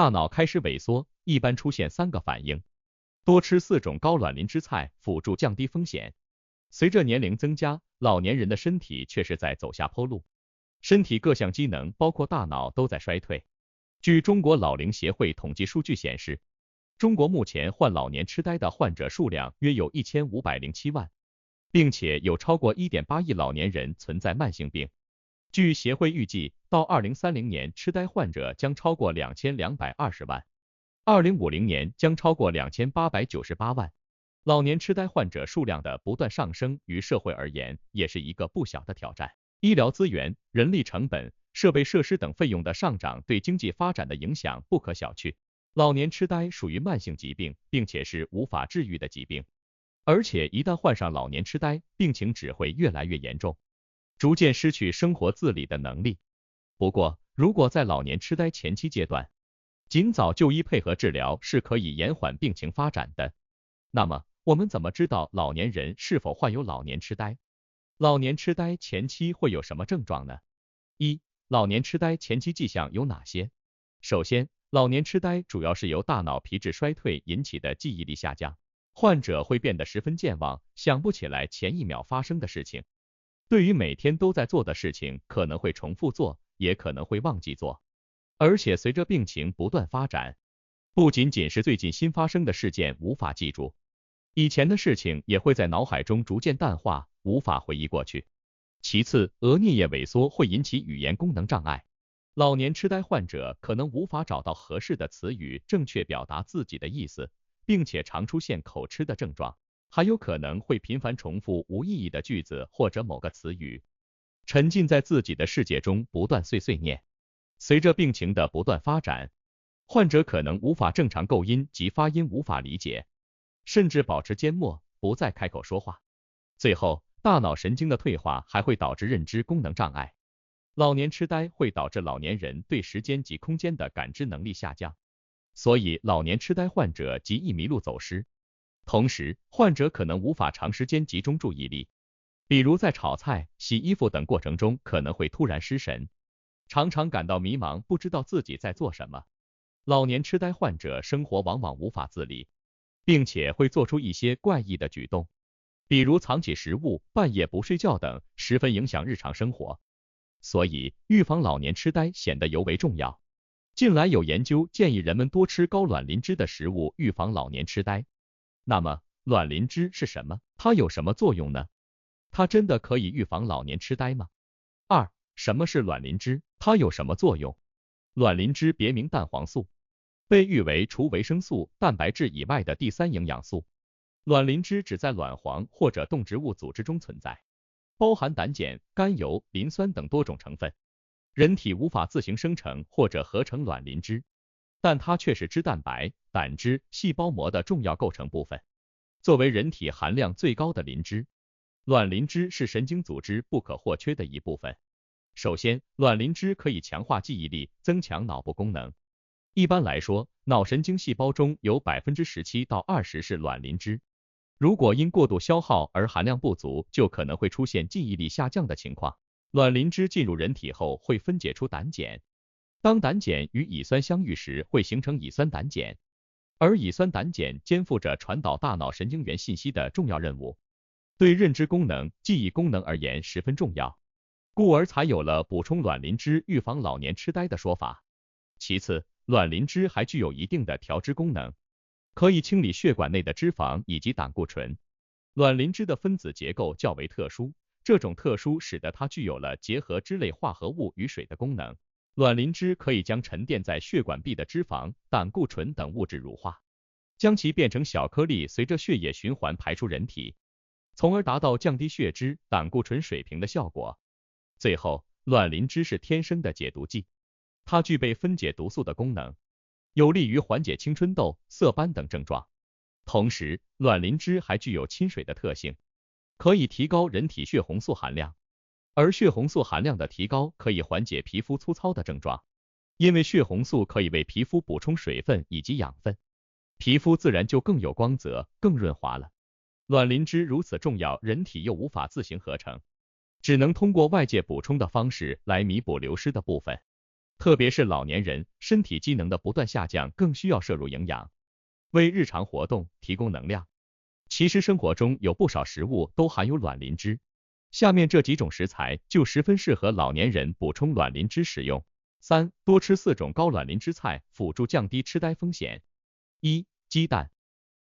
大脑开始萎缩，一般出现3个反应：多吃4种高卵磷脂菜，辅助降低风险。随着年龄增加，老年人的身体却是在走下坡路，身体各项机能，包括大脑都在衰退。据中国老龄协会统计数据显示，中国目前患老年痴呆的患者数量约有1507万，并且有超过1.8亿老年人存在慢性病。据协会预计，到2030年，痴呆患者将超过2220万，2050年将超过2898万。老年痴呆患者数量的不断上升，于社会而言也是一个不小的挑战。医疗资源、人力成本、设备设施等费用的上涨对经济发展的影响不可小觑。老年痴呆属于慢性疾病，并且是无法治愈的疾病，而且一旦患上老年痴呆，病情只会越来越严重，逐渐失去生活自理的能力。不过，如果在老年痴呆前期阶段，尽早就医配合治疗是可以延缓病情发展的。那么，我们怎么知道老年人是否患有老年痴呆？老年痴呆前期会有什么症状呢？1. 老年痴呆前期迹象有哪些？首先，老年痴呆主要是由大脑皮质衰退引起的记忆力下降，患者会变得十分健忘，想不起来前一秒发生的事情。对于每天都在做的事情，可能会重复做，也可能会忘记做。而且随着病情不断发展，不仅仅是最近新发生的事件无法记住，以前的事情也会在脑海中逐渐淡化，无法回忆过去。其次，额颞叶萎缩会引起语言功能障碍，老年痴呆患者可能无法找到合适的词语正确表达自己的意思，并且常出现口吃的症状，还有可能会频繁重复无意义的句子或者某个词语，沉浸在自己的世界中不断碎碎念。随着病情的不断发展，患者可能无法正常构音及发音无法理解，甚至保持缄默，不再开口说话。最后，大脑神经的退化还会导致认知功能障碍。老年痴呆会导致老年人对时间及空间的感知能力下降，所以老年痴呆患者极易迷路走失。同时，患者可能无法长时间集中注意力，比如在炒菜、洗衣服等过程中可能会突然失神，常常感到迷茫，不知道自己在做什么。老年痴呆患者生活往往无法自理，并且会做出一些怪异的举动，比如藏起食物、半夜不睡觉等，十分影响日常生活。所以，预防老年痴呆显得尤为重要。近来有研究建议人们多吃高卵磷脂的食物，预防老年痴呆。那么，卵磷脂是什么？它有什么作用呢？它真的可以预防老年痴呆吗？2. 什么是卵磷脂？它有什么作用？卵磷脂别名蛋黄素，被誉为除维生素、蛋白质以外的第3营养素。卵磷脂只在卵黄或者动植物组织中存在，包含胆碱、甘油、磷酸等多种成分，人体无法自行生成或者合成卵磷脂，但它却是脂蛋白、胆汁、细胞膜的重要构成部分。作为人体含量最高的磷脂，卵磷脂是神经组织不可或缺的一部分。首先，卵磷脂可以强化记忆力，增强脑部功能。一般来说，脑神经细胞中有17%到20%是卵磷脂。如果因过度消耗而含量不足，就可能会出现记忆力下降的情况。卵磷脂进入人体后会分解出胆碱，当胆碱与乙酸相遇时会形成乙酸胆碱，而乙酸胆碱肩负着传导大脑神经元信息的重要任务，对认知功能、记忆功能而言十分重要，故而才有了补充卵磷脂预防老年痴呆的说法。其次，卵磷脂还具有一定的调脂功能，可以清理血管内的脂肪以及胆固醇。卵磷脂的分子结构较为特殊，这种特殊使得它具有了结合脂类化合物与水的功能。卵磷脂可以将沉淀在血管壁的脂肪、胆固醇等物质乳化，将其变成小颗粒，随着血液循环排出人体，从而达到降低血脂、胆固醇水平的效果。最后，卵磷脂是天生的解毒剂，它具备分解毒素的功能，有利于缓解青春痘、色斑等症状。同时，卵磷脂还具有亲水的特性，可以提高人体血红素含量，而血红素含量的提高可以缓解皮肤粗糙的症状，因为血红素可以为皮肤补充水分以及养分，皮肤自然就更有光泽、更润滑了。卵磷脂如此重要，人体又无法自行合成，只能通过外界补充的方式来弥补流失的部分。特别是老年人，身体机能的不断下降，更需要摄入营养，为日常活动提供能量。其实生活中有不少食物都含有卵磷脂，下面这几种食材就十分适合老年人补充卵磷脂使用。3. 多吃4种高卵磷脂菜，辅助降低痴呆风险。1. 鸡蛋。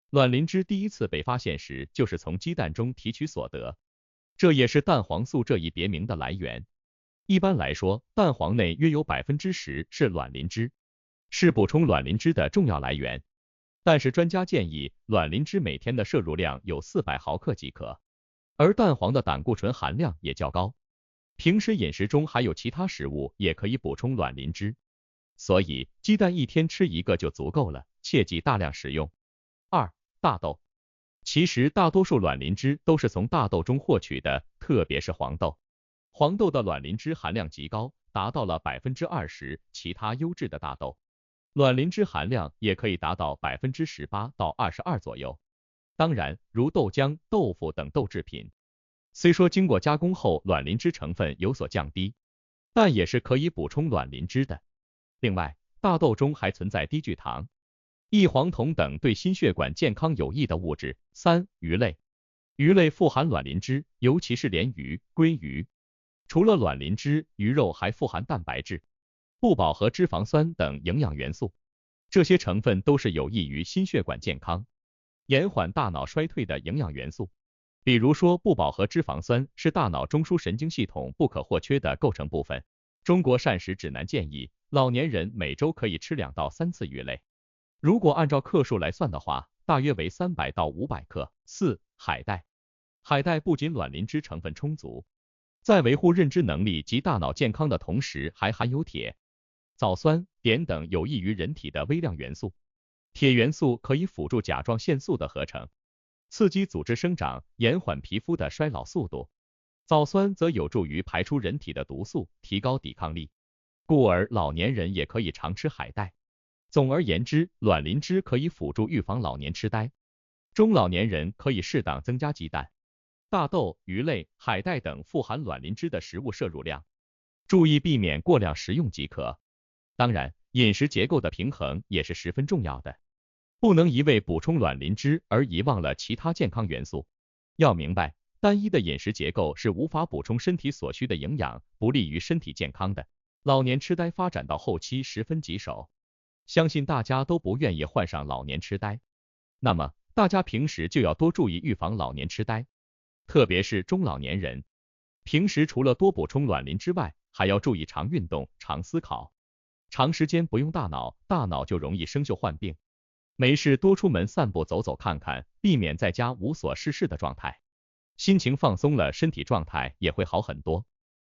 卵磷脂第一次被发现时，就是从鸡蛋中提取所得，这也是蛋黄素这一别名的来源。一般来说，蛋黄内约有 10% 是卵磷脂，是补充卵磷脂的重要来源。但是专家建议，卵磷脂每天的摄入量有400毫克即可，而蛋黄的胆固醇含量也较高。平时饮食中还有其他食物也可以补充卵磷脂，所以鸡蛋一天吃1个就足够了，切忌大量食用。2. 大豆。其实大多数卵磷脂都是从大豆中获取的，特别是黄豆。黄豆的卵磷脂含量极高，达到了 20%， 其他优质的大豆卵磷脂含量也可以达到 18% 到 22% 左右。当然，如豆浆、豆腐等豆制品，虽说经过加工后卵磷脂成分有所降低，但也是可以补充卵磷脂的。另外，大豆中还存在低聚糖、异黄酮等对心血管健康有益的物质。3. 鱼类。鱼类富含卵磷脂，尤其是鲢鱼、鲑鱼。除了卵磷脂，鱼肉还富含蛋白质、不饱和脂肪酸等营养元素，这些成分都是有益于心血管健康、延缓大脑衰退的营养元素。比如说，不饱和脂肪酸是大脑中枢神经系统不可或缺的构成部分。中国膳食指南建议，老年人每周可以吃2到3次鱼类，如果按照克数来算的话，大约为300到500克。4. 海带。海带不仅卵磷脂成分充足，在维护认知能力及大脑健康的同时，还含有铁、藻酸、碘等有益于人体的微量元素。铁元素可以辅助甲状腺素的合成，刺激组织生长，延缓皮肤的衰老速度。藻酸则有助于排出人体的毒素，提高抵抗力，故而老年人也可以常吃海带。总而言之，卵磷脂可以辅助预防老年痴呆。中老年人可以适当增加鸡蛋、大豆、鱼类、海带等富含卵磷脂的食物摄入量，注意避免过量食用即可。当然，饮食结构的平衡也是十分重要的，不能一味补充卵磷脂而遗忘了其他健康元素。要明白，单一的饮食结构是无法补充身体所需的营养，不利于身体健康的。老年痴呆发展到后期十分棘手，相信大家都不愿意患上老年痴呆。那么，大家平时就要多注意预防老年痴呆，特别是中老年人，平时除了多补充卵磷之外，还要注意常运动、常思考。长时间不用大脑，大脑就容易生锈患病。没事多出门散步走走看看，避免在家无所事事的状态，心情放松了，身体状态也会好很多。